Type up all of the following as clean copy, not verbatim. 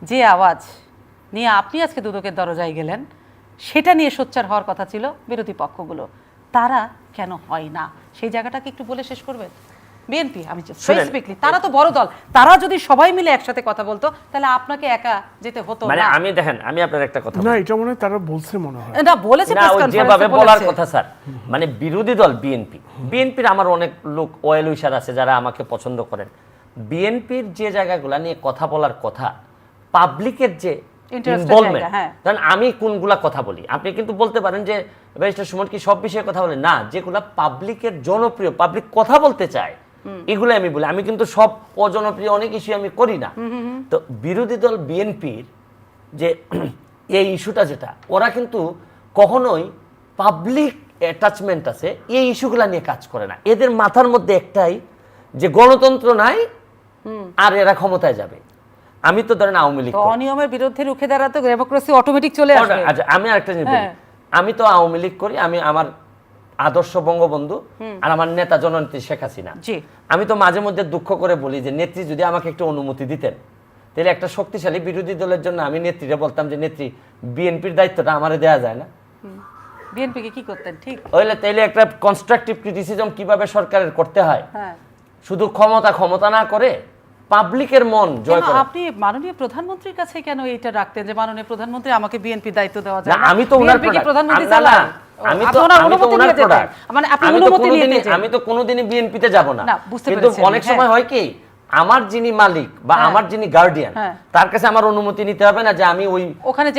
যে আওয়াজ নিয়ে আপনি আজকে দুদকের দরজায় গেলেন, সেটা নিয়ে সোচ্চার হওয়ার কথা ছিল বিরোধী পক্ষগুলো, তারা কেন হয় না সেই জায়গাটাকে একটু বলে শেষ করবেন। বিএনপি আমি স্পেসিফিকলি, তারা তো বড় দল, তারা যদি সবাই মিলে একসাথে কথা বলতো তাহলে আপনাকে একা যেতে হতো মানে না। আমি দেখেন, আমি আপনার একটা কথা না, এটা মনে হয় তারা বলছে, মনে হয় না বলেছে, না, প্রেস ওই কনফারেন্সে যেভাবে বলার বলেছে। কথা স্যার, মানে বিরোধী দল বিএনপির আমার অনেক লোক ওয়েল উইশার আছে যারা আমাকে পছন্দ করেন। বিএনপির যে জায়গাগুলা নিয়ে কথা বলার কথা, পাবলিকের যে ইনভলভমেন্ট, হ্যাঁ। কারণ আমি কোনগুলা কথা বলি, আপনি কিন্তু বলতে পারেন যে ব্যারিস্টার সুমন কি সব বিষয়ে কথা বলে, না, যেগুলা পাবলিকের জনপ্রিয়, পাবলিক কথা বলতে চায় এগুলো আমি বলি। আমি কিন্তু সব অজনপ্রিয় অনেক ইস্যু আমি করি না। তো বিরোধী দল বিএনপির যে এই ইস্যুটা, যেটা ওরা কিন্তু কখনোই পাবলিক অ্যাটাচমেন্ট আছে এই ইস্যুগুলা নিয়ে কাজ করে না। এদের মাথার মধ্যে একটাই যে গণতন্ত্র নাই আর এরা ক্ষমতায় যাবে। আমি তো ধরেন আওয়ামী লীগ, অনিয়মের বিরুদ্ধে রুখে দাঁড়াতে ডেমোক্রেসি অটোমেটিক চলে আসবে। আচ্ছা, আমি আরেকটা জিনিস বলি, আমি তো আওয়ামী লীগ করি, আমি আমার আদর্শ বঙ্গবন্ধু আর আমার নেতা জননেত্রী শেখ হাসিনা। আমি তো মাঝে মধ্যে দুঃখ করে বলি যে নেত্রী যদি আমাকে একটু অনুমতি দিতেন, তাহলে একটা শক্তিশালী বিরোধী দলের জন্য আমি নেত্রীরা বলতাম যে নেত্রী, বিএনপির দায়িত্বটা আমারে দেয়া যায় না। বিএনপিকে কি করতেন, ঠিক হইলে তাইলে একটা কনস্ট্রাকটিভ ক্রিটিসিজম কিভাবে সরকারের করতে হয়, হ্যাঁ। শুধু ক্ষমতা না করে পাবলিকের মন জয় করে। আপনি মাননীয় প্রধানমন্ত্রীর কাছে কেন এটা রাখতেন যে মাননীয় প্রধানমন্ত্রী আমাকে বিএনপি দায়িত্ব দেওয়া যায় না? আমি তো ওনার প্রধানমন্ত্রী না, চালান, আমি তো ওনার প্রোডাক্ট। মানে আপনি অনুমতি নিয়ে যেতেন। আমি তো কোনোদিনই বিএনপিতে যাব না। বুঝতে কিন্তু পেরেছি। অনেক সময় হয় কি, আমার যিনি মালিক বা আমার যিনি গার্ডিয়ান, তার কাছে আমার অনুমতি নিতে হবে না যে আমি ওইখানে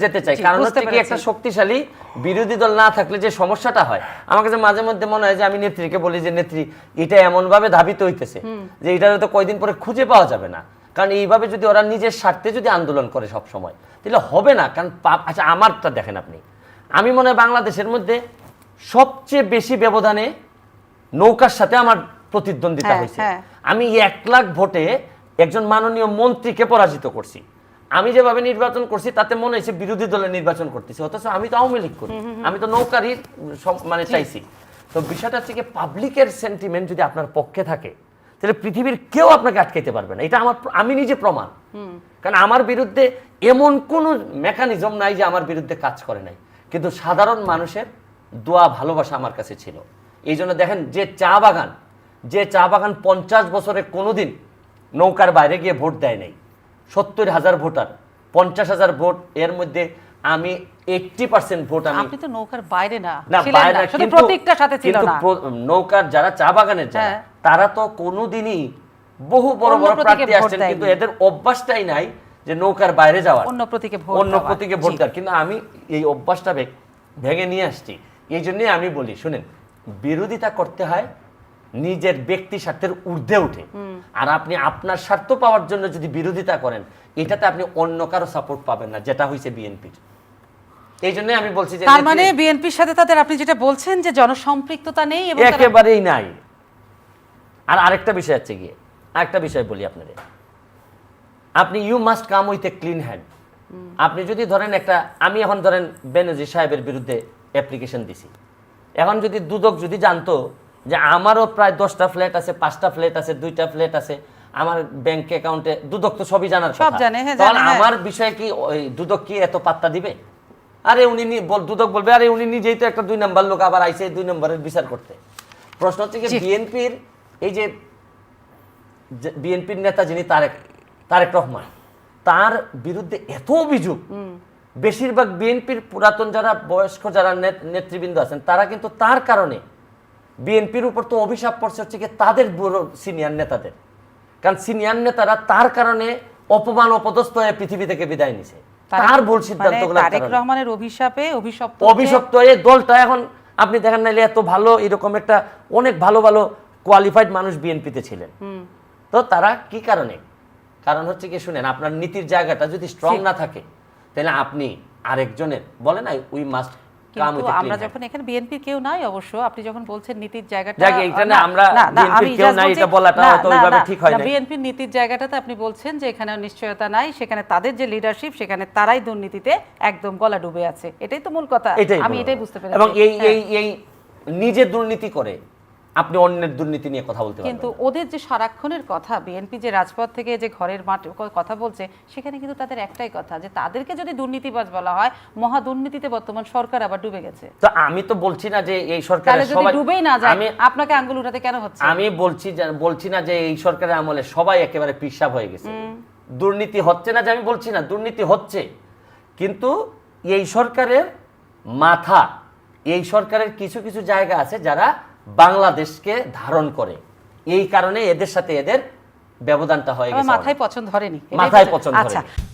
যেতে চাই। কারণ হচ্ছে কি, একটা শক্তিশালী বিরোধী দল না থাকলে যে সমস্যাটা হয়, আমার কাছে মাঝে মধ্যে মনে হয় যে আমি নেত্রীকে বলি যে নেত্রী, এটা এমন ভাবে ধাবিত হইতেছে যে এটা তো কয়দিন পরে খুঁজে পাওয়া যাবে না। কারণ এইভাবে যদি ওরা নিজের স্বার্থে যদি আন্দোলন করে সব সময়, তাহলে হবে না। কারণ আচ্ছা, আমারটা দেখেন আপনি, আমি মনে হয় বাংলাদেশের মধ্যে সবচেয়ে বেশি ব্যবধানে নৌকার সাথে আমার প্রতিদ্বন্দ্বিতা হয়েছে। আমি 1 লাখ ভোটে একজন মাননীয় মন্ত্রীকে পরাজিত করছি। আমি যেভাবে নির্বাচন করছি তাতে মনে হয়েছে বিরোধী দলের নির্বাচন করতেছি, অথচ আমি তো আওয়ামী লীগ করি, আমি তো নৌকারই মানে চাইছি। তো বিষয়টা হচ্ছে কি, পাবলিকের সেন্টিমেন্ট যদি আপনার পক্ষে থাকে তাহলে পৃথিবীর কেউ আপনাকে আটকাইতে পারবে না। এটা আমি নিজে প্রমাণ। কারণ আমার বিরুদ্ধে এমন কোনো মেকানিজম নাই যে আমার বিরুদ্ধে কাজ করে নাই, কিন্তু সাধারণ মানুষের দোয়া ভালোবাসা আমার কাছে ছিল। এই জন্য দেখেন, যে চা বাগান 50 বছরে কোনোদিন নৌকার বাইরে গিয়ে ভোট দেয় নাই, 70,000 ভোটার, 50,000 ভোট, এর মধ্যে আমি 80% ভোট আপনি তো নৌকার বাইরে না, বাইরে, শুধু প্রতীকটার সাথে ছিল না। নৌকার যারা চা বাগানের যারা, তারা তো কোনোদিনই বহু বড় বড় প্রার্থী আসছেন, কিন্তু এদের অভ্যাসটাই নাই যে নৌকার বাইরে যাওয়ার, অন্য প্রতীকে ভোট দেওয়ার। কিন্তু আমি এই অভ্যাসটা ভেঙে নিয়ে আসছি। এই জন্যই আমি বলি, শুনেন, বিরোধিতা করতে হয় নিজের ব্যক্তি স্বার্থের ঊর্ধ্বে উঠে। আর আপনি আপনার স্বার্থ পাওয়ার জন্য যদি বিরোধিতা করেন, এটাতে আপনি অন্য কারো সাপোর্ট পাবেন না, যেটা হয়েছে বিএনপির। এই জন্যই আমি বলছি যে তার মানে বিএনপির সাথে তাদের, আপনি যেটা বলছেন যে জনসম্পৃক্ততা নেই, একেবারেই নাই। আর আরেকটা বিষয় আছে গিয়ে, আরেকটা বিষয় বলি আপনাদের, আপনি you must come with a clean hand. আপনি যদি ধরেন আমি এখন ধরেন বেনজির সাহেবের বিরুদ্ধে অ্যাপ্লিকেশন দিছি, এখন যদি দুদক যদি জানতো যে আমারও প্রায় 10টা ফ্ল্যাট আছে, 5টা ফ্ল্যাট আছে, 2টা ফ্ল্যাট আছে আমার ব্যাংক অ্যাকাউন্টে, দুদক তো সবই জানার কথা, তখন আমার বিষয়ে কি দুদক কি এত পাত্তা দিবে? আরে দুদক বলবে, আরে উনি নিজেই তো একটা 2 নম্বর লোক, আবার আইসে 2 নম্বরের বিচার করতে। প্রশ্ন হচ্ছে কি, বিএনপির এই যে বিএনপির নেতা যিনি তারেক রহমান, তার বিরুদ্ধে এত অভিযোগ, বেশিরভাগ বিএনপির পুরাতন যারা বয়স্ক যারা নেতৃবৃন্দ আছেন, তারা কিন্তু তার কারণে বিএনপির উপর তো অভিশাপ পড়ছে হচ্ছে কি তাদের বড় সিনিয়র নেতাদের। কারণ সিনিয়র নেতারা তার কারণে অপমান অপদস্থ হয়ে পৃথিবী থেকে বিদায় নিছে, তার ভুল সিদ্ধান্তগুলো। তারেক রহমানের অভিশপ্ত এই দলটা এখন আপনি দেখেন নাইলে এত ভালো, এরকম একটা অনেক ভালো ভালো কোয়ালিফাইড মানুষ বিএনপিতে ছিলেন। তো তারা কি কারণে? কারণ হচ্ছে কি, শুনেন, আপনার নীতির জায়গাটা যদি স্ট্রং না থাকে, তাহলে আপনি আরেকজনের বলে নাই we must come with a clean hand. আমরা যখন এখানে বিএনপি কেউ নাই, অবশ্য আপনি যখন বলছেন নীতির জায়গাটা, এখানে আমরা বিএনপি কেউ নাই এটা বলাটা হয়তো ওইভাবে ঠিক হয় না। বিএনপির নীতির জায়গাটাতে আপনি বলছেন যে এখানে নিশ্চয়তা নাই, সেখানে তাদের যে লিডারশিপ, সেখানে তারাই দুর্নীতিতে একদম গলা ডুবে আছে, এটাই তো মূল কথা। আমি এটাই বুঝতে পেরেছি। এবং এই নিজে দুর্নীতি করে আপনি অন্যের দুর্নীতি নিয়ে কথা বলতে পারবেন কিন্তু না। ওদের যে সারাক্ষণের কথা, বিএনপি যে রাজপথ থেকে যে ঘরের মাঠ কথা বলছে, সেখানে কিন্তু তাদের একটাই কথা যে তাদেরকে যদি দুর্নীতিবাজ বলা হয়, মহা দুর্নীতিতে বর্তমান সরকার আবার ডুবে গেছে। তো আমি তো বলছি না যে এই সরকারের যদি সবাই ডুবেই না যায়, আপনাকে আঙ্গুল উঠাতে কেন হচ্ছে? আমি বলছি না যে এই সরকারের আমলে সবাই একেবারে পিশাব হয়ে গেছে। দুর্নীতি হচ্ছে না যে আমি বলছি না, দুর্নীতি হচ্ছে, কিন্তু এই সরকারের মাথা, এই সরকারের কিছু কিছু জায়গা আছে যারা বাংলাদেশকে ধারণ করে, এই কারণে এদের সাথে এদের ব্যবধানটা হয়ে গেছে। মাথায় পছন্দ ধরেনি, মাথায় পছন্দ আচ্ছা। ধরেনি।